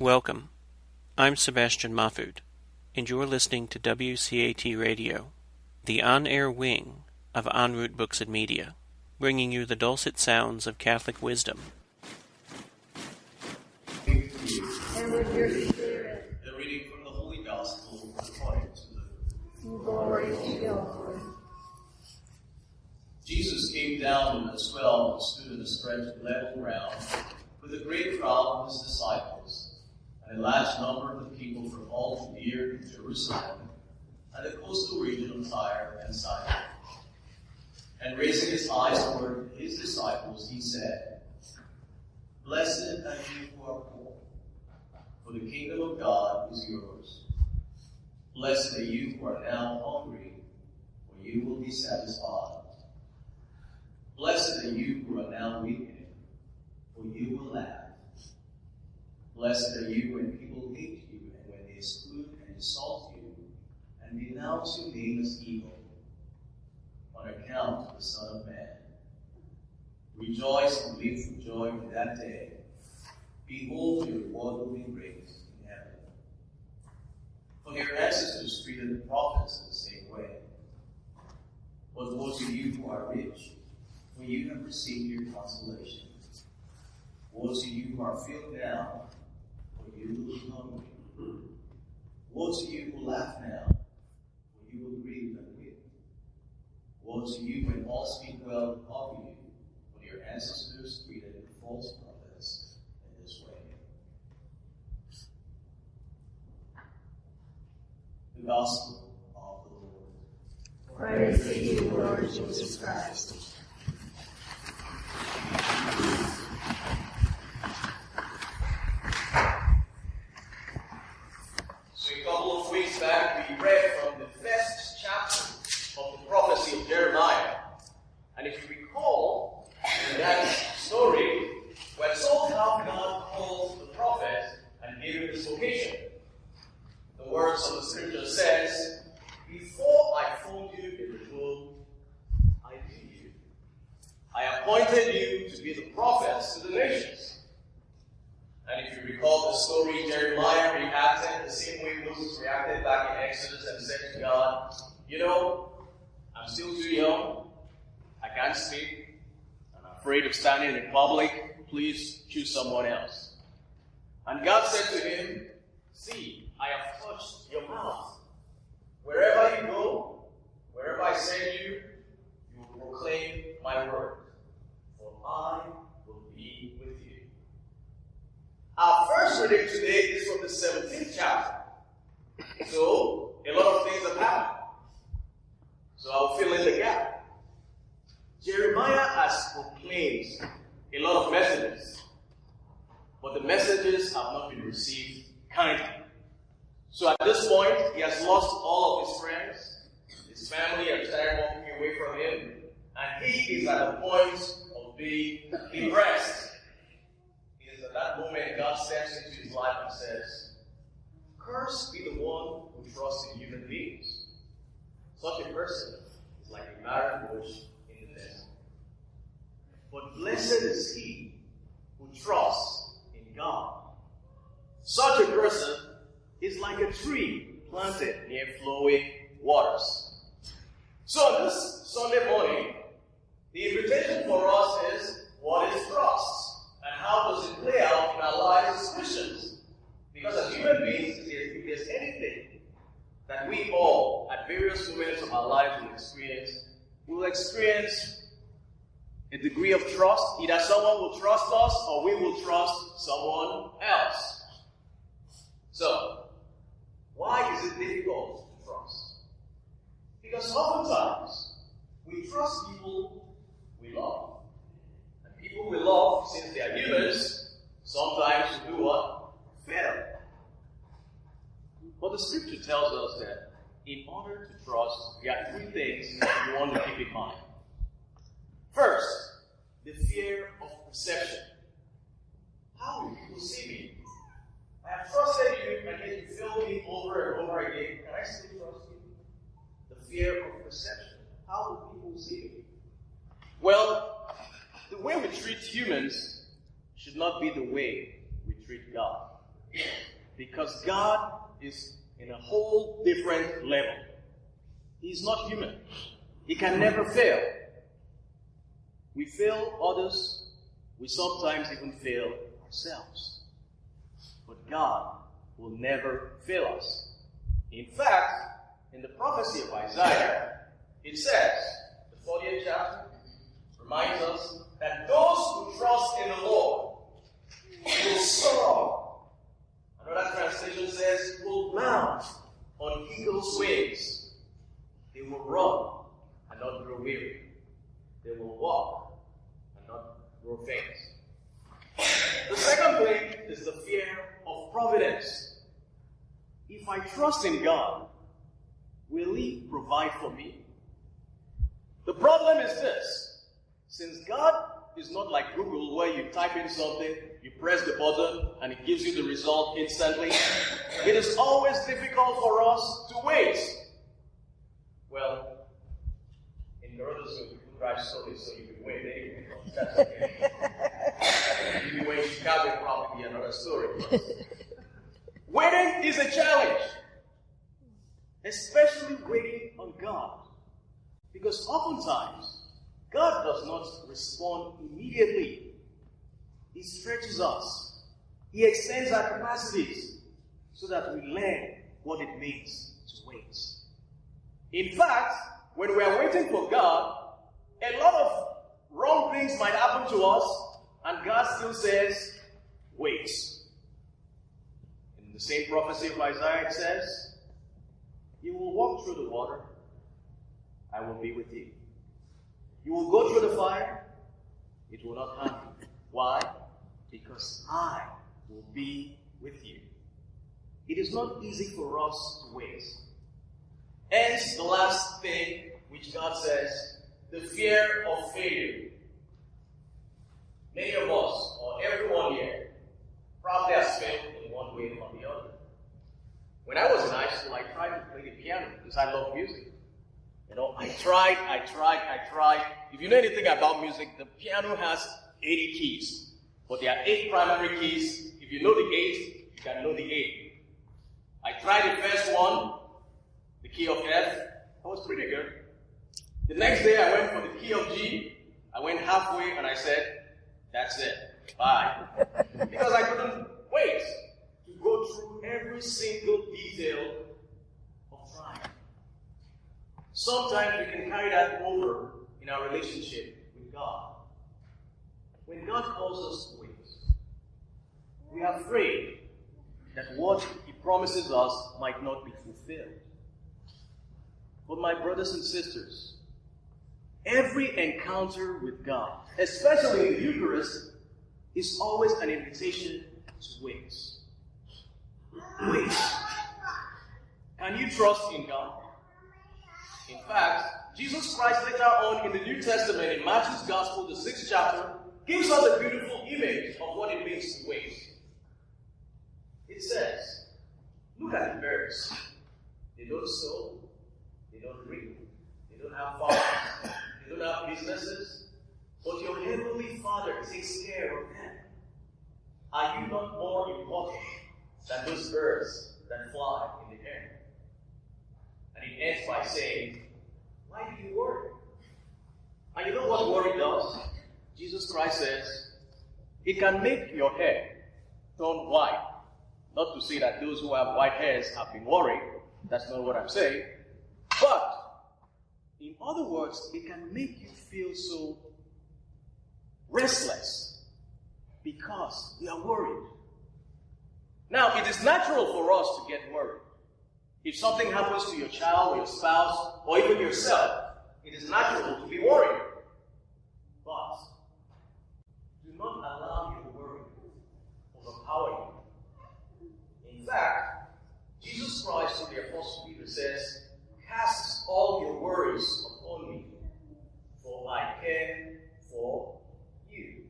Welcome. I'm Sebastian Mahfoud, and you're listening to WCAT Radio, the on-air wing of En Route Books and Media, bringing you the dulcet sounds of Catholic wisdom. And with your spirit. The reading from the Holy Gospel according to Luke. Glory to you, Lord. Jesus came down with the 12 and stood in a stretch of level ground with a great crowd of his disciples, and a large number of the people from all Judea and Jerusalem, and the coastal region of Tyre and Sidon. And raising his eyes toward his disciples, he said, "Blessed are you who are poor, for the kingdom of God is yours. Blessed are you who are now hungry, for you will be satisfied. Blessed are you who are now weeping, for you will laugh. Blessed are you when people hate you, and when they exclude and insult you, and denounce your name as evil, on account of the Son of Man. Rejoice and leap for joy in that day. Behold, your reward will be great in heaven. For your ancestors treated the prophets in the same way. But woe to you who are rich, for you have received your consolation. Woe to you who are filled now, for you will be hungry. Woe to you who laugh now, for you will grieve and weep. Woe to you when all speak well of you, for your ancestors treated the false prophets in this way." The Gospel of the Lord. Praise to you, Lord Jesus Christ. So a couple of weeks back, we read from the first chapter of the prophecy of Jeremiah. And if you recall, in that story, we're told how God called the prophet and gave him his vocation. The words of the scripture says, "Before I formed you in the womb, I knew you. I appointed you to be the prophets to the nations." And if you recall the story, Jeremiah reacted the same way Moses reacted back in Exodus and said to God, I'm still too young. I can't speak. I'm afraid of standing in public. Please choose someone else. And God said to him, "See, I have touched your mouth. Wherever you go, wherever I send you, you will proclaim my word. For I will be with you." Our first reading today is from the 17th chapter. So, a lot of things have happened. So I'll fill in the gap. Jeremiah has proclaimed a lot of messages, but the messages have not been received kindly. So at this point, he has lost all of his friends. His family have started walking away from him, and he is at the point of being depressed. It is at that moment God steps into his life and says, "Cursed be the one who trusts in human beings. Such a person is like a barren bush in the desert. But blessed is he who trusts in God. Such a person is like a tree planted near flowing waters." So this Sunday morning, the invitation for us is, what is trust? And how does it play out in our lives as Christians? Because as human beings, if there's anything that we all, at various moments of our lives, will experience a degree of trust. Either someone will trust us or we will trust someone else. So, why is it difficult to trust? Because oftentimes, we trust people we love. And people we love, since they are humans, sometimes we do what? Fail. But the scripture tells us that in order to trust, there are three things you want to keep in mind. First, the fear of perception. How will people see me? I have trusted you, and yet you fail me over and over again. Can I still trust you? The fear of perception. How will people see me? Well, the way we treat humans should not be the way we treat God. Because God is in a whole different level. He's not human. He can never fail. We fail others. We sometimes even fail ourselves. But God will never fail us. In fact, in the prophecy of Isaiah, it says, the 40th chapter reminds us that those who trust in the Lord will soar. Another translation says, will mount on eagle's wings. They will run and not grow weary. They will walk and not grow faint. The second thing is the fear of providence. If I trust in God, will He provide for me? The problem is this. Since God is not like Google, where you type in something, you press the button, and it gives you the result instantly, it is always difficult for us to wait. Well, in Toronto, people drive slowly, so you can wait anyway. That's okay. If you wait in Chicago, it'll probably be another story. Waiting is a challenge, especially waiting on God. Because oftentimes, God does not respond immediately. He stretches us. He extends our capacities so that we learn what it means to wait. In fact, when we are waiting for God, a lot of wrong things might happen to us, and God still says, wait. In the same prophecy of Isaiah, it says, you will walk through the water, I will be with you. You will go through the fire, it will not harm you. Why? Because I will be with you. It is not easy for us to wait. Hence, the last thing which God says, the fear of failure. Many of us, or everyone here, probably has failed in one way or the other. When I was in high school, I tried to play the piano because I love music. I tried. If you know anything about music, the piano has 80 keys. But there are 8 primary keys. If you know the 8, you can know the 8. I tried the first one, the key of F. That was pretty good. The next day I went for the key of G. I went halfway and I said, that's it. Bye. Because I couldn't wait to go through every single detail of trying. Sometimes we can carry that over in our relationship with God. When God calls us to wait, we are afraid that what He promises us might not be fulfilled. But my brothers and sisters, every encounter with God, especially in the Eucharist, is always an invitation to wait. Wait. Can you trust in God? In fact, Jesus Christ later on in the New Testament, in Matthew's Gospel, the 6th chapter, gives us a beautiful image of what it means to wait. It says, look at the birds. They don't sow, they don't reap, they don't have farms, they don't have businesses, but your heavenly Father takes care of them. Are you not more important than those birds that fly in the air? And it ends by saying, why do you worry? And you know what worry does? Jesus Christ says, it can make your hair turn white. Not to say that those who have white hairs have been worried. That's not what I'm saying. But, in other words, it can make you feel so restless because you are worried. Now, it is natural for us to get worried. If something happens to your child or your spouse or even yourself, it is natural to be worried. But do not allow your worry to overpower you. In fact, Jesus Christ to the Apostle Peter says, cast all your worries upon me, for I care for you.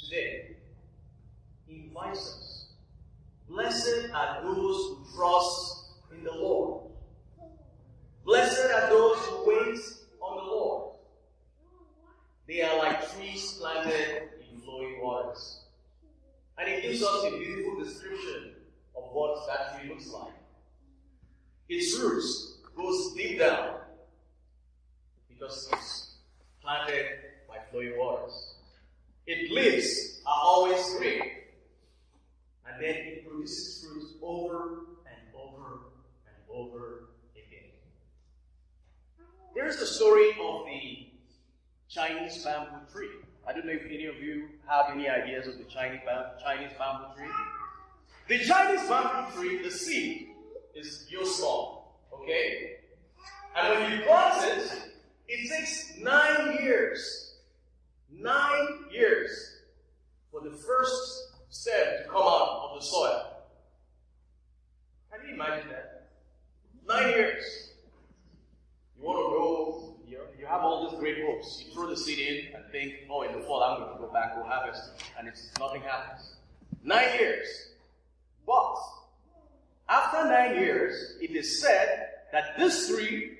Today, he invites us. Blessed are those who trust in the Lord. Blessed are those who wait on the Lord. They are like trees planted in flowing waters. And it gives us a beautiful description of what that tree looks like. Its roots goes deep down because it's planted by flowing waters. Its leaves are always green. And then it produces fruit over and over and over again. There is the story of the Chinese bamboo tree. I don't know if any of you have any ideas of the Chinese bamboo tree. The Chinese bamboo tree, the seed is real small, okay? And when you plant it, it takes 9 years. 9 years for the first stem to come out of the soil. Can you imagine that? 9 years. You want to go, you have all these great hopes. You throw the seed in and think, oh, in the fall I'm going to go back, go harvest. And nothing happens. 9 years. But after 9 years, it is said that this tree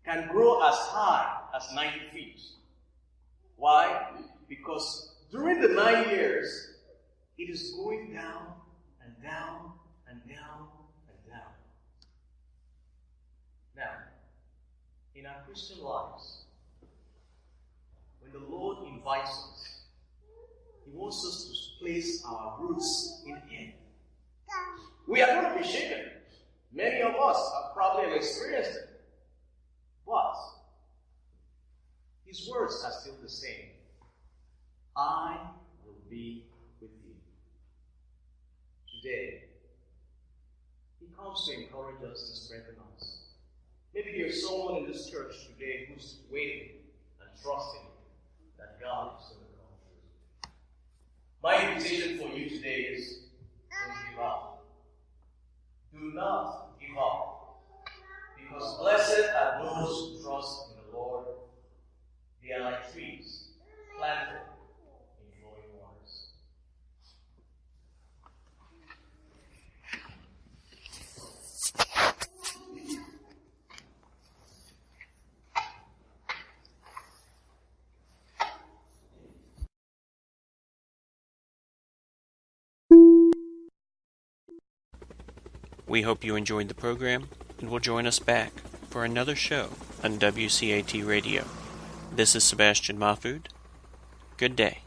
can grow as high as 90 feet. Why? Because during the 9 years, it is going down and down and down and down. Now, in our Christian lives, when the Lord invites us, He wants us to place our roots in Him. We are going to be shaken. Many of us have probably experienced it. But His words are still the same. I will be with you. Today, He comes to encourage us and strengthen us. Maybe there's someone in this church today who's waiting and trusting that God is going to come through. My invitation for you today is, don't give up. Do not give up. Because blessed are those who trust in the Lord. They are like trees planted in flowing waters. We hope you enjoyed the program and will join us back for another show on WCAT Radio. This is Sebastian Mahfood. Good day.